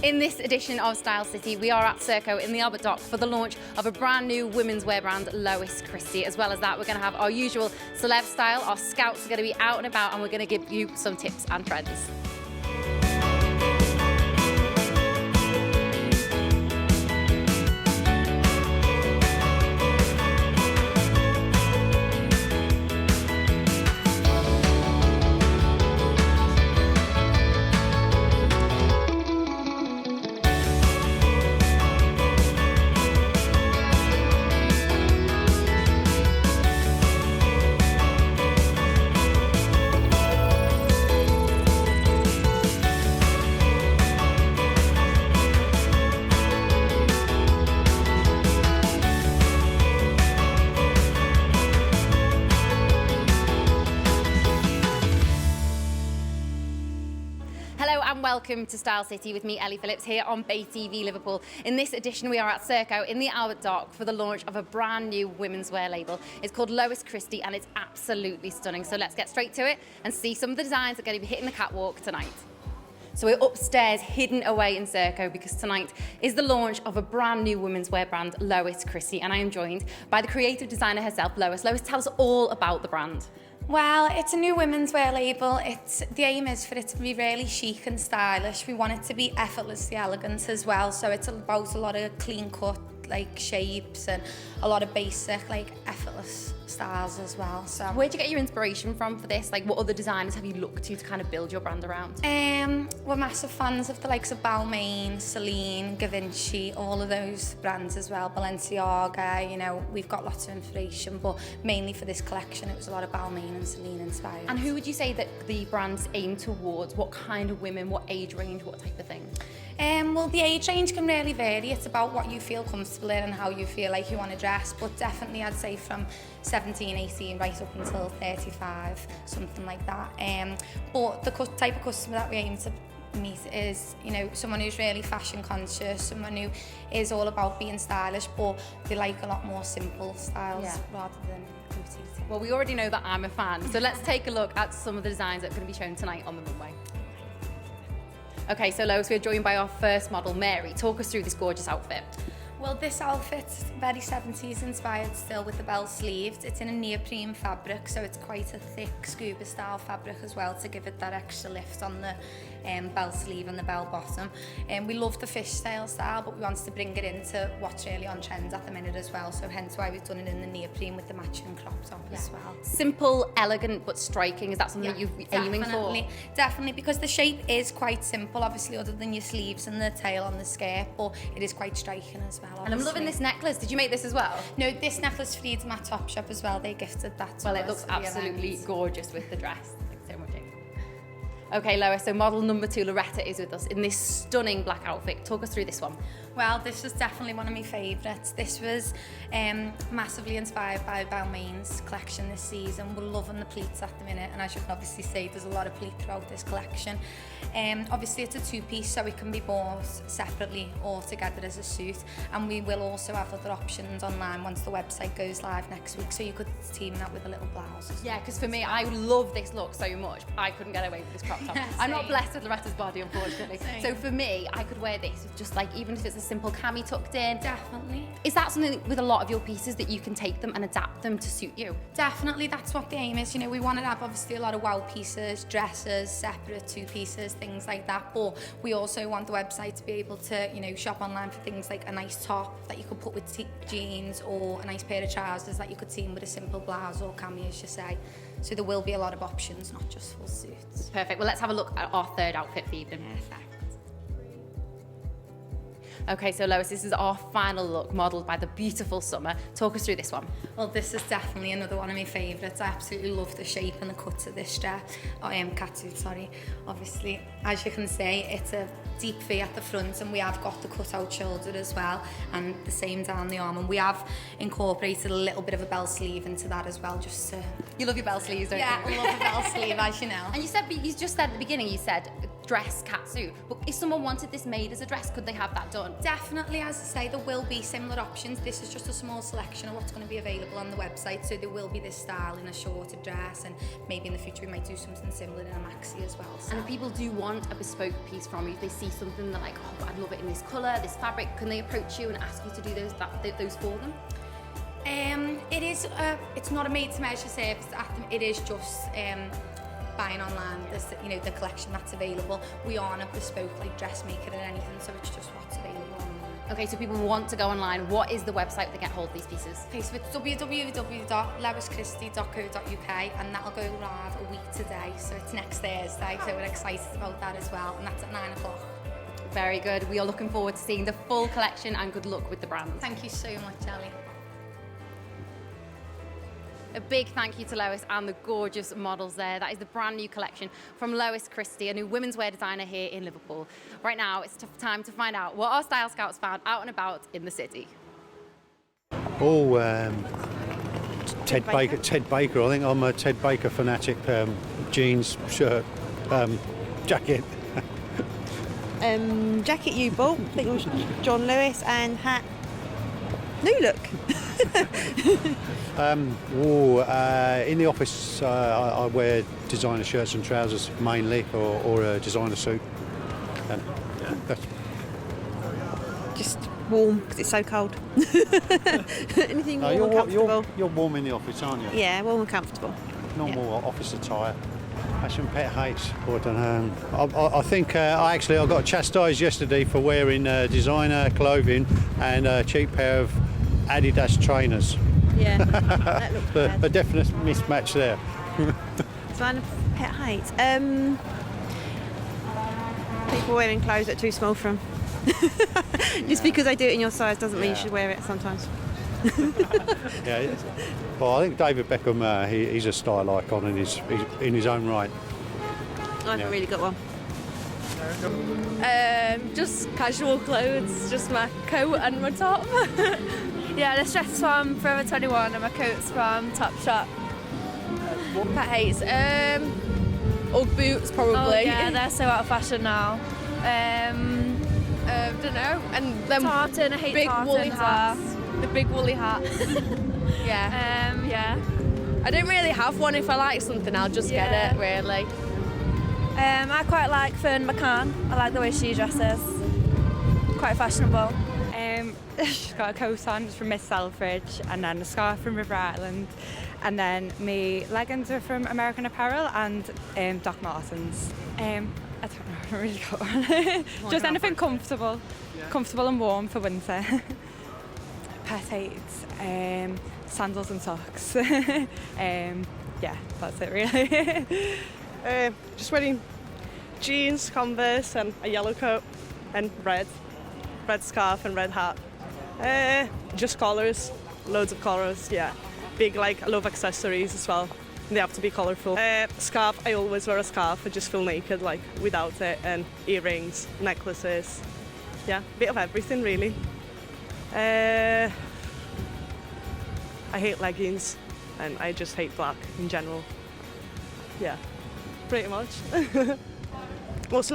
In this edition of Style City, we are at Circo in the Albert Dock for the launch of a brand new women's wear brand, Lois Christy. As well as that, we're going to have our usual Celeb Style. Our scouts are going to be out and about, and we're going to give you some tips and trends. Hello and welcome to Style City with me, Ellie Phillips, here on Bay TV Liverpool. In this edition, we are at Circo in the Albert Dock for the launch of a brand new women's wear label. It's called Lois Christy and it's absolutely stunning. So let's get straight to it and see some of the designs that are going to be hitting the catwalk tonight. So we're upstairs, hidden away in Circo, because tonight is the launch of a brand new women's wear brand, Lois Christy, and I am joined by the creative designer herself, Lois. Lois, tell us all about the brand. Well, it's a new women's wear label. The aim is for it to be really chic and stylish. We want it to be effortlessly elegant as well. So it's about a lot of clean cut shapes and a lot of basic effortless styles as well. So where'd you get your inspiration from for this? What other designers have you looked to kind of build your brand around? We're massive fans of the likes of Balmain, Celine, Givenchy, all of those brands as well. Balenciaga, we've got lots of inspiration, but mainly for this collection it was a lot of Balmain and Celine inspired. And who would you say that the brands aim towards? What kind of women, what age range, what type of thing? Well, the age range can really vary. It's about what you feel comfortable in and how you feel like you want to dress, but definitely I'd say from 17, 18 right up until 35, something like that. But the type of customer that we aim to meet is, someone who's really fashion conscious, someone who is all about being stylish, but they like a lot more simple styles rather than boutique. Well, we already know that I'm a fan, so let's take a look at some of the designs that are going to be shown tonight on the runway. Okay, so Lois, we're joined by our first model, Mary. Talk us through this gorgeous outfit. Well, this outfit's very 70s inspired still with the bell sleeves. It's in a neoprene fabric, so it's quite a thick scuba style fabric as well to give it that extra lift on the bell sleeve and the bell bottom. We love the fishtail style, but we wanted to bring it into what's really on trend at the minute as well, so hence why we've done it in the neoprene with the matching crop top as well. Simple, elegant, but striking. Is that something that you're aiming for? Definitely, because the shape is quite simple, obviously, other than your sleeves and the tail on the skirt, but it is quite striking as well. And I'm loving this necklace. Did you make this as well? No, this necklace freed my Topshop as well. They gifted that to us. Well, it looks absolutely gorgeous with the dress. Thanks so much. Okay, Lois, so model number 2, Loretta, is with us in this stunning black outfit. Talk us through this one. Well, this was definitely one of my favourites. This was massively inspired by Balmain's collection this season. We're loving the pleats at the minute, and as you can obviously see, there's a lot of pleat throughout this collection. Obviously, it's a two-piece, so it can be bought separately or together as a suit. And we will also have other options online once the website goes live next week, so you could team that with a little blouse. Yeah, because for me, I love this look so much. I couldn't get away with this crop top. I'm not blessed with Loretta's body, unfortunately. So for me, I could wear this with just even if it's a simple cami tucked in. Definitely. Is that something with a lot of your pieces that you can take them and adapt them to suit you? Definitely, that's what the aim is. We want to have obviously a lot of wow pieces, dresses, separate two pieces, things like that. But we also want the website to be able to, shop online for things like a nice top that you could put with jeans, or a nice pair of trousers that you could team with a simple blouse or cami, as you say. So there will be a lot of options, not just full suits. Perfect. Well, let's have a look at our third outfit for evening. Perfect. Okay, so Lois, this is our final look, modelled by the beautiful Summer. Talk us through this one. Well, this is definitely another one of my favourites. I absolutely love the shape and the cuts of this dress. Catsuit, sorry. Obviously, as you can see, it's a deep V at the front, and we have got the cut-out shoulder as well, and the same down the arm. And we have incorporated a little bit of a bell sleeve into that as well, just to... You love your bell sleeves, don't you? Yeah, I love a bell sleeve, as you know. And you just said at the beginning, you said dress catsuit. But if someone wanted this made as a dress, could they have that done? Definitely, as I say, there will be similar options. This is just a small selection of what's going to be available on the website. So there will be this style in a shorter dress, and maybe in the future we might do something similar in a maxi as well. So. And if people do want a bespoke piece from you, if they see something they're like, oh, I'd love it in this colour, this fabric, can they approach you and ask you to do those for them? It is. It's not a made-to-measure service. It is just buying online. There's, the collection that's available. We aren't a bespoke dressmaker or anything, so it's just what's available online. Okay, so people want to go online. What is the website to get hold of these pieces? Okay, so it's www.loischristy.co.uk, and that'll go live a week today. So it's next Thursday. So we're excited about that as well, and that's at 9 o'clock. Very good. We are looking forward to seeing the full collection, and good luck with the brand. Thank you so much, Ellie. A big thank you to Lois and the gorgeous models there. That is the brand new collection from Lois Christy, a new women's wear designer here in Liverpool. Right now, it's time to find out what our style scouts found out and about in the city. Oh, Ted Baker. I think I'm a Ted Baker fanatic. Jeans, shirt, jacket. Jacket you bought, I think it was John Lewis, and hat. New look. In the office, I wear designer shirts and trousers mainly, or a designer suit. That's Just warm because it's so cold. Anything warm and comfortable. You're warm in the office, aren't you? Yeah, warm and comfortable. Normal office attire. Passion pet hates. I don't know. I think I got chastised yesterday for wearing designer clothing and a cheap pair of Adidas trainers. Yeah, that looks bad. A definite mismatch there. Designer pet hates. People wearing clothes that are too small for them. Just because they do it in your size doesn't mean you should wear it sometimes. Yeah. Well, I think David Beckham, he's a style icon and he's in his own right. I haven't really got one. Just casual clothes, just my coat and my top. Yeah, this dress is from Forever 21 and my coat's from Topshop. Pet hates. Ugg boots probably. Oh yeah, they're so out of fashion now. Don't know. And them tartan, I hate big woolly hats. The big woolly hats. Yeah. Yeah. I don't really have one. If I like something, I'll just get it. Really. I quite like Fern McCann. I like the way she dresses. Quite fashionable. She's got a coat on from Miss Selfridge, and then a scarf from River Island, and then my leggings are from American Apparel and Doc Martens. I don't know, I don't really got one. Just anything comfortable, comfortable and warm for winter. Pet hates, sandals and socks. Yeah, that's it really. Just wearing jeans, Converse and a yellow coat and red scarf and red hat. Just collars, loads of collars, yeah. Big, I love accessories as well. They have to be colourful. Scarf, I always wear a scarf. I just feel naked, without it. And earrings, necklaces. Yeah, a bit of everything, really. I hate leggings, and I just hate black in general. Yeah, pretty much. Also,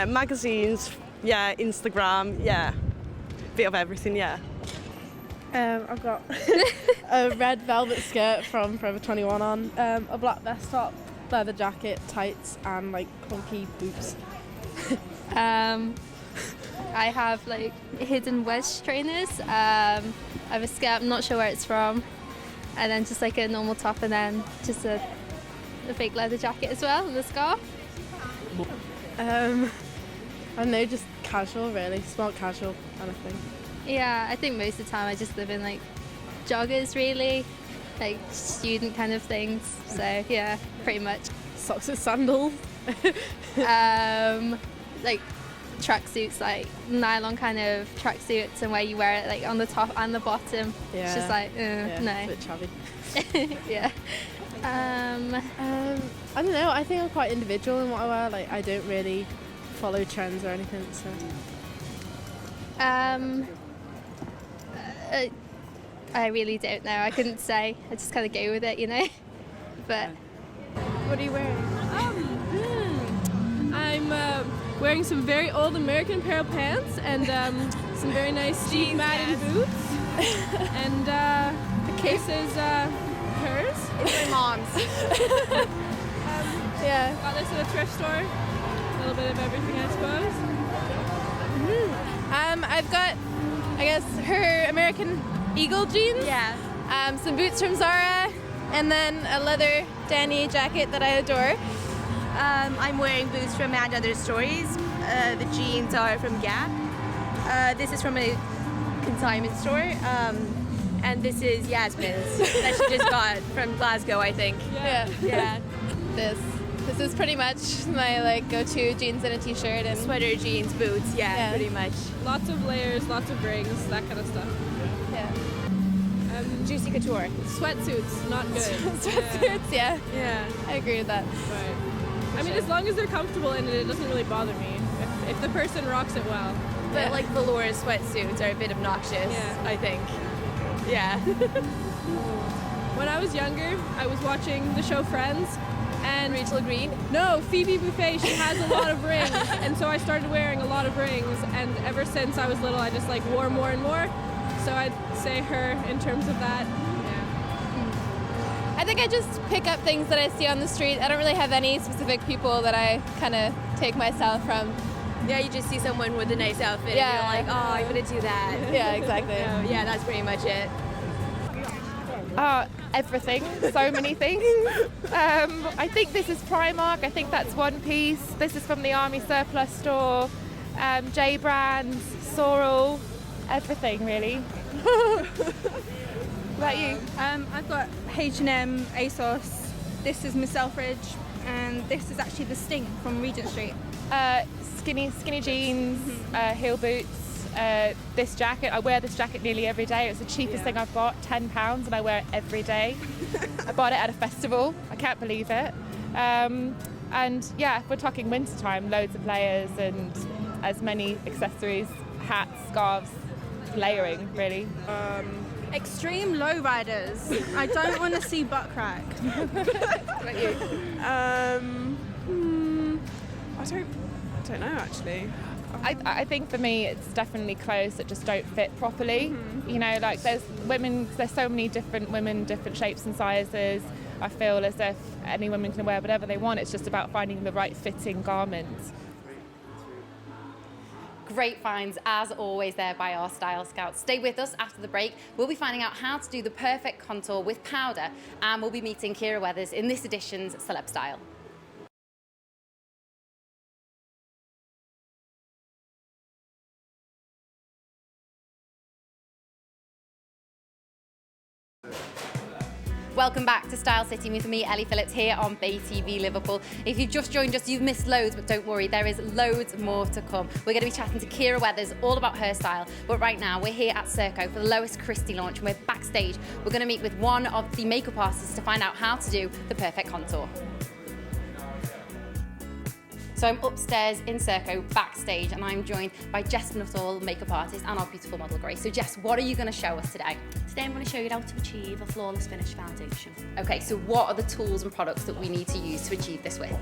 magazines, yeah, Instagram, yeah. Bit of everything, yeah. I've got a red velvet skirt from Forever 21 on, a black vest top, leather jacket, tights, and clunky boots. I have hidden wedge trainers. I have a skirt, I'm not sure where it's from, and then just a normal top, and then just a fake leather jacket as well, and a scarf. I don't know, just casual really, smart casual kind of thing. Yeah, I think most of the time I just live in joggers really, student kind of things. So yeah, pretty much. Socks and sandals. Tracksuits, nylon kind of tracksuits, and where you wear it on the top and the bottom. Yeah. It's just no. It's a bit chubby. Yeah. I don't know. I think I'm quite individual in what I wear. I don't really follow trends or anything. So. I really don't know. I couldn't say. I just kind of go with it, But what are you wearing? I'm wearing some very old American Apparel pants and some very nice Steve Madden boots. And the case is hers. It's my mom's. Yeah. Got this at a thrift store. A little bit of everything, I suppose. I've got, I guess, her American Eagle jeans. Yeah. Some boots from Zara, and then a leather Dani jacket that I adore. I'm wearing boots from And Other Stories. The jeans are from Gap. This is from a consignment store. And this is Yasmin's that she just got from Glasgow, I think. Yeah. This is pretty much my like go-to jeans and a t-shirt and Sweater, jeans, boots, yeah, pretty much. lots of layers, lots of rings, that kind of stuff. Yeah. Juicy couture. Sweatsuits, not good. Sweatsuits, yeah. Yeah, I agree with that. but I mean, as long as they're comfortable in it, it doesn't really bother me. If the person rocks it well. But like velour sweatsuits are a bit obnoxious, I think. Yeah. When I was younger, I was watching the show Friends. And Rachel Green? No, Phoebe Buffay, she has a lot of rings. And so I started wearing a lot of rings. And ever since I was little, I just like wore more and more. So I'd say her in terms of that. Yeah. I think I just pick up things that I see on the street. I don't really have any specific people that I kind of take myself from. Yeah, you just see someone with a nice outfit and you're like, oh, I'm going to do that. Yeah, exactly. Yeah, that's pretty much it. Everything, so many things. I think this is Primark, I think that's one piece. This is from the Army Surplus store, J Brands, Sorrel, everything really. What about you? I've got H&M, ASOS, this is Miss Selfridge, and this is actually the Sting from Regent Street. Skinny jeans, heel boots. This jacket, I wear this jacket nearly every day. It's the cheapest thing I've bought, £10, and I wear it every day. I bought it at a festival. I can't believe it. And yeah, if we're talking winter time, loads of layers and as many accessories, hats, scarves, layering really. Extreme lowriders. I don't want to see butt crack. What about you? I don't know actually. I think for me it's definitely clothes that just don't fit properly. You know, like there's so many different women, different shapes and sizes. I feel as if any woman can wear whatever they want. It's just about finding the right fitting garment. Great finds, as always, there by our style scouts. Stay with us after the break. We'll be finding out how to do the perfect contour with powder, and we'll be meeting Kiera Weathers in this edition's Celeb Style. Welcome back to Style City with me, Ellie Phillips, here on Bay TV Liverpool. If you've just joined us, you've missed loads, but don't worry, there is loads more to come. We're going to be chatting to Kiera Weathers all about her style, but right now we're here at Circo for the Lois Christy launch, and we're backstage. We're going to meet with one of the makeup artists to find out how to do the perfect contour. So I'm upstairs in Circo, backstage, and I'm joined by Jess Nuttall, makeup artist, and our beautiful model Grace. So Jess, what are you going to show us today? Today I'm going to show you how to achieve a flawless finish foundation. Okay, so what are the tools and products that we need to use to achieve this with?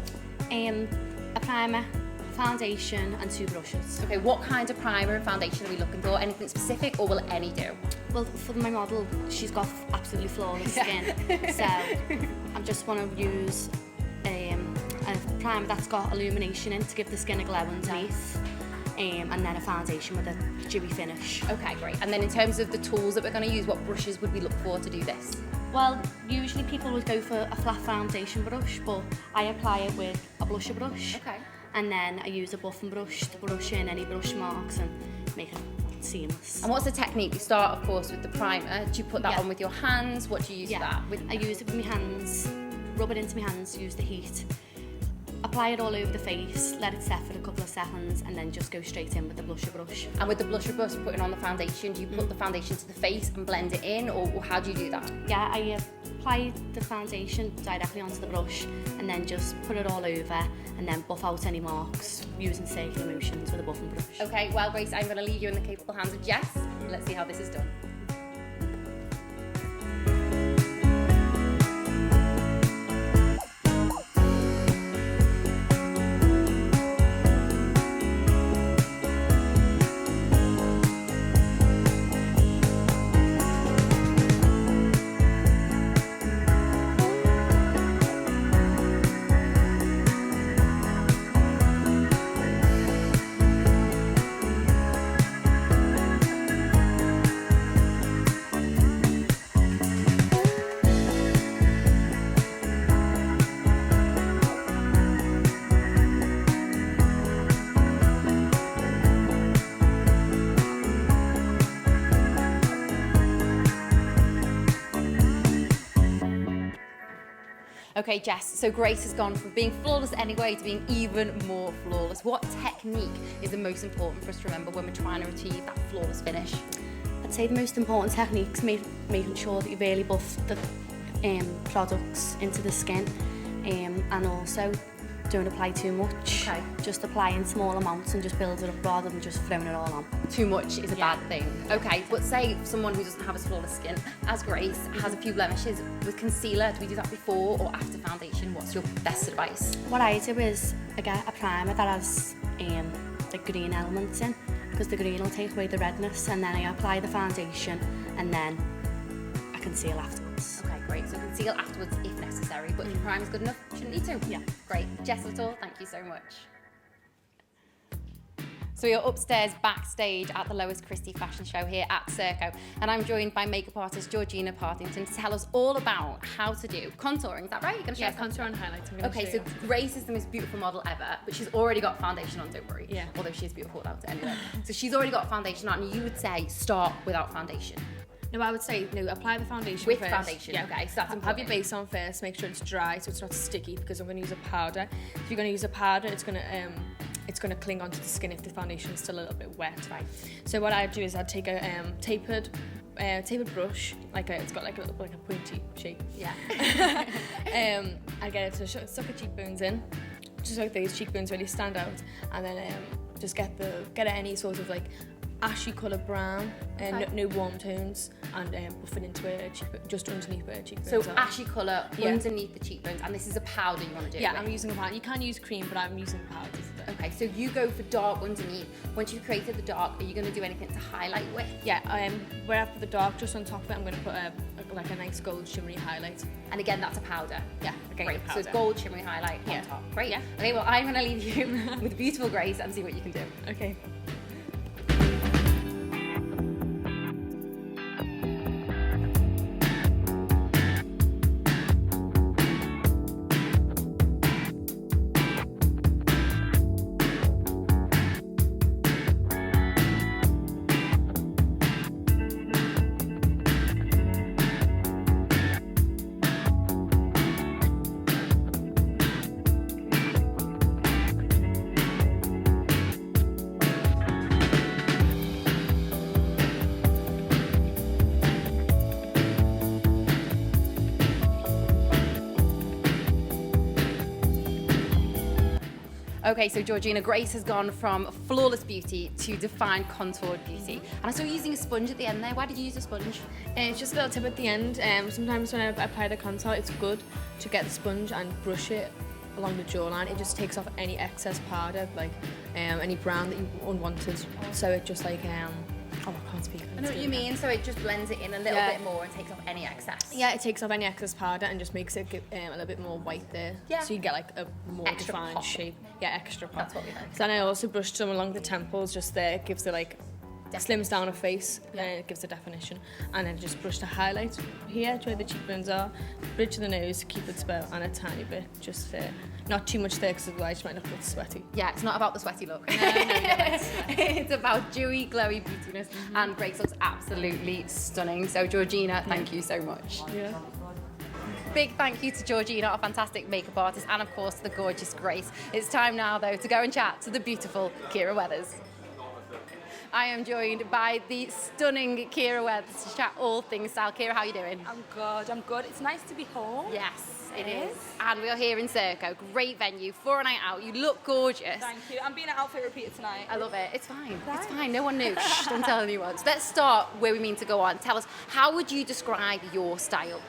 A primer, foundation and 2 brushes. Okay, what kind of primer and foundation are we looking for? Anything specific, or will any do? Well, for my model, she's got absolutely flawless skin, so I just want to use a primer that's got illumination in to give the skin a glow underneath, and then a foundation with a dewy finish. Okay, great. And then in terms of the tools that we're going to use, what brushes would we look for to do this? Well, usually people would go for a flat foundation brush, but I apply it with a blusher brush. Okay. And then I use a buffing brush to brush in any brush marks and make it seamless. And what's the technique? You start, of course, with the primer. Do you put that on with your hands? What do you use for that? I use it with my hands, rub it into my hands, use the heat. Apply it all over the face, let it set for a couple of seconds, and then just go straight in with the blusher brush. And with the blusher brush, putting on the foundation, do you put the foundation to the face and blend it in, or how do you do that? Yeah, I apply the foundation directly onto the brush, and then just put it all over, and then buff out any marks using circular motions with a buffing brush. Okay, well, Grace, I'm going to leave you in the capable hands of Jess. Let's see how this is done. Okay, Jess, so Grace has gone from being flawless anyway to being even more flawless. What technique is the most important for us to remember when we're trying to achieve that flawless finish? I'd say the most important technique is making sure that you really buff the products into the skin, and also don't apply too much. Okay. Just apply in small amounts and just build it up rather than just throwing it all on. Too much is a bad thing. Okay, but say someone who doesn't have as flawless skin as Grace has a few blemishes with concealer. Do we do that before or after foundation? What's your best advice? What I do is I get a primer that has the green elements in, because the green will take away the redness, and then I apply the foundation and then I conceal afterwards. Okay, great. So conceal afterwards if necessary, but if your primer's good enough, you shouldn't need to. Yeah. Great. Jess Little, thank you so much. So we are upstairs backstage at the Lois Christy fashion show here at Circo, and I'm joined by makeup artist Georgina Partington to tell us all about how to do contouring. Is that right? You're going to Yeah, contour and highlights. Okay, so Grace is the most beautiful model ever, but she's already got foundation on, don't worry. Yeah. Although she is beautiful without it anyway. So she's already got foundation on, and you would say start without foundation. No, I would say, no, apply the foundation With first. foundation, Yeah. okay, so that's Have important. your base on first, make sure it's dry so it's not sticky, because I'm going to use a powder. If you're going to use a powder, it's going to cling onto the skin if the foundation is still a little bit wet. Right. So what I do is I'd take a tapered brush, it's got like a pointy shape. Yeah. I get it to suck her cheekbones in, just so those cheekbones really stand out, and then just get any sort of like ashy colour brown and no warm tones, and buff it into her just underneath her cheekbones. So ashy colour underneath the cheekbones, and this is a powder you want to do. Yeah, I'm using a powder. You can use cream, but I'm using powder. Okay, so you go for dark underneath. Once you've created the dark, are you going to do anything to highlight with? Yeah, where I put the dark just on top of it, I'm going to put a nice gold shimmery highlight. And again, that's a powder. Yeah, again, great. powder. So it's gold shimmery highlight on top. Great. Yeah. Okay, well, I'm going to leave you with beautiful Grace and see what you can do. Okay. Okay, so Georgina, Grace has gone from flawless beauty to defined contoured beauty. And I saw you using a sponge at the end there. Why did you use a sponge? It's just a little tip at the end. Sometimes when I apply the contour, it's good to get the sponge and brush it along the jawline. It just takes off any excess powder, like any brown that you unwanted. So it just like, I can't speak. I know what you mean, so it just blends it in a little bit more and takes off any excess. Yeah, it takes off any excess powder and just makes it a little bit more white there. Yeah. So you get like a more Extra defined pop. shape. Yeah, extra pop. That's what we like. Then I also brushed some along the temples just there. It gives it like, slims down her face, and it gives a definition. And then just brushed a highlight here to where the cheekbones are, bridge the nose, Cupid's bow, and a tiny bit just there. Not too much there because otherwise you might look a bit sweaty. Yeah, it's not about the sweaty look. No. It's about dewy, glowy beautiness, and Grace looks absolutely stunning. So Georgina, thank you so much. Yeah. Big thank you to Georgina, our fantastic makeup artist, and of course the gorgeous Grace. It's time now though to go and chat to the beautiful Kiera Weathers. I am joined by the stunning Kiera Weathers to chat all things style. Kiera, how are you doing? I'm good. It's nice to be home. Yes, it is. And we are here in Circo, great venue for a night out. You look gorgeous. Thank you. I'm being an outfit repeater tonight. I love it. It's fine. It's fine. No one knew. Shh, don't tell anyone. So let's start where we mean to go on. Tell us, how would you describe your style?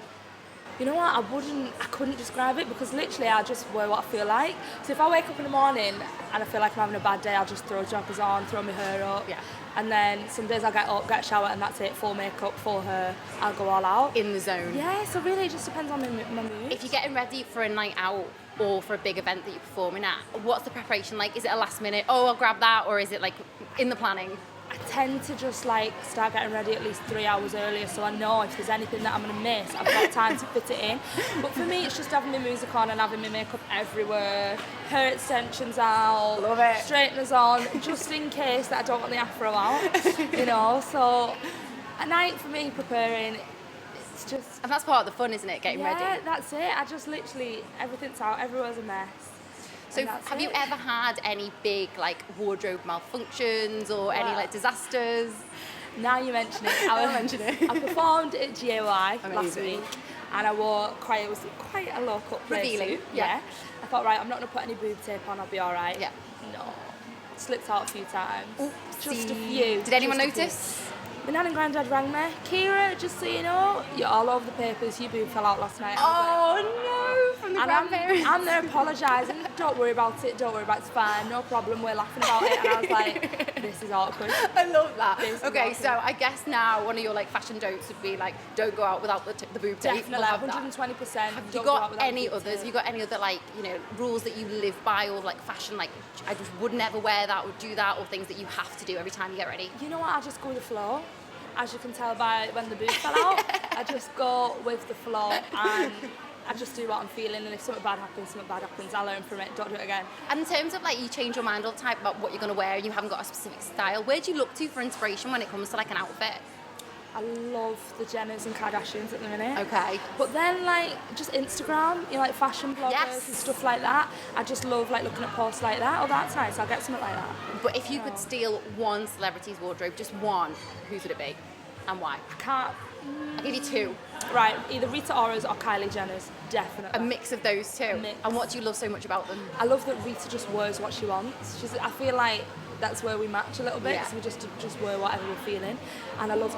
You know what? I couldn't describe it because literally I just wear what I feel like. So if I wake up in the morning and I feel like I'm having a bad day, I'll just throw joggers on, throw my hair up. Yeah. And then some days I'll get up, get a shower, and that's it. Full makeup, full hair. I'll go all out. In the zone. Yeah, so really it just depends on my mood. If you're getting ready for a night out or for a big event that you're performing at, what's the preparation like? Is it a last minute, oh, I'll grab that, or is it like in the planning? I tend to just like start getting ready at least 3 hours earlier, so I know if there's anything that I'm going to miss, I've got time to fit it in. But for me, it's just having my music on and having my makeup everywhere, hair extensions out, love it, straighteners on, just in case that I don't want the afro out, you know. So a night for me preparing, it's just And that's part of the fun, isn't it? Getting ready. Yeah, that's it. I just literally, everything's out, everywhere's a mess. So have you ever had any big like wardrobe malfunctions or any like disasters? Now you mention it, I performed at GAY last week and I wore it was quite a low cut Revealing, yeah. I thought, right, I'm not going to put any boob tape on, I'll be all right. Yeah. No, slipped out a few times. Just a Oopsie. few. Did anyone just a few. notice? My nan and granddad rang me. Kiera, just so you know, you're all over the papers. Your boob fell out last night. Oh no, from the grandparents. I'm there apologising. Don't worry about it. Don't worry about it. It's fine. No problem. We're laughing about it. And I was like, this is awkward. I love that. Okay, awkward. so I guess now one of your like fashion don'ts would be like, don't go out without the boob tape. Definitely, 120%. Have you got any others? Have you got any other like, you know, rules that you live by or like fashion, like I just would never wear that or do that, or things that you have to do every time you get ready? You know what? I just go with the flow. As you can tell by when the boob fell out, I just go with the flow and I just do what I'm feeling, and if something bad happens, I learn from it, don't do it again. And in terms of like you change your mind all the time about what you're going to wear and you haven't got a specific style, where do you look to for inspiration when it comes to like an outfit? I love the Jenners and Kardashians at the minute. Okay. But then like just Instagram, you know, like fashion bloggers and stuff like that. I just love like looking at posts like that. Oh, that's nice, I'll get something like that. But if you could steal one celebrity's wardrobe, just one, whose would it be? And why? I can't. I'll give you two. Right, either Rita Ora's or Kylie Jenner's, definitely. A mix of those two. And what do you love so much about them? I love that Rita just wears what she wants. I feel like that's where we match a little bit. Yeah. So we just wear whatever we're feeling. And I love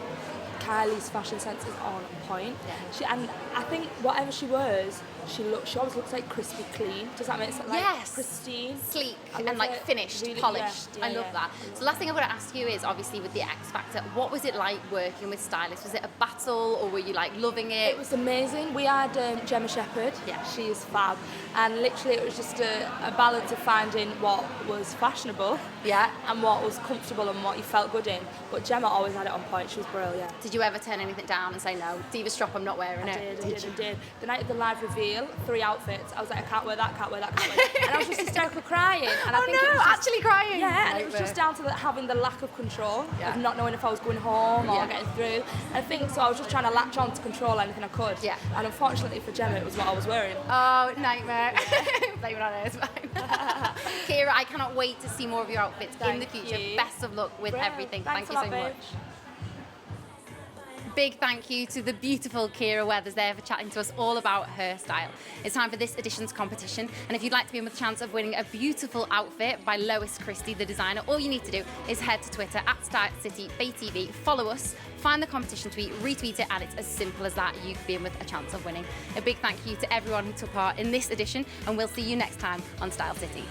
Kylie's fashion sense is on point. Yeah. And I think whatever she wears, she always looks like crispy clean. Does that make sense? Like yes. Pristine. Sleek and like finished, really, polished. Yeah, I love that. So the last thing I want to ask you is obviously with the X Factor, what was it like working with stylists? Was it a battle or were you like loving it? It was amazing. We had Gemma Shepherd. Yeah. She is fab. And literally it was just a balance of finding what was fashionable and what was comfortable and what you felt good in. But Gemma always had it on point. She was brilliant. Did you ever turn anything down and say no? Diva strap, I'm not wearing it. I did. The night of the live reveal, 3 outfits. I was like, I can't wear that, can't wear that, can't wear that. And I was just hysterical crying. And I think it was just, actually crying? Yeah, and it was just down to having the lack of control, of not knowing if I was going home or getting through. I think so I was just trying to latch on to control anything I could. Yeah. And unfortunately for Gemma, it was what I was wearing. Oh, nightmare. Blame it on her, it's fine. Kiera, I cannot wait to see more of your outfits in the future. Best of luck with everything. Thank you so much. Big thank you to the beautiful Kiera Weathers there for chatting to us all about her style. It's time for this edition's competition, and if you'd like to be in with a chance of winning a beautiful outfit by Lois Christy, the designer, all you need to do is head to Twitter @StyleCityBayTV, follow us, find the competition tweet, retweet it, and it's as simple as that. You could be in with a chance of winning. A big thank you to everyone who took part in this edition, and we'll see you next time on Style City.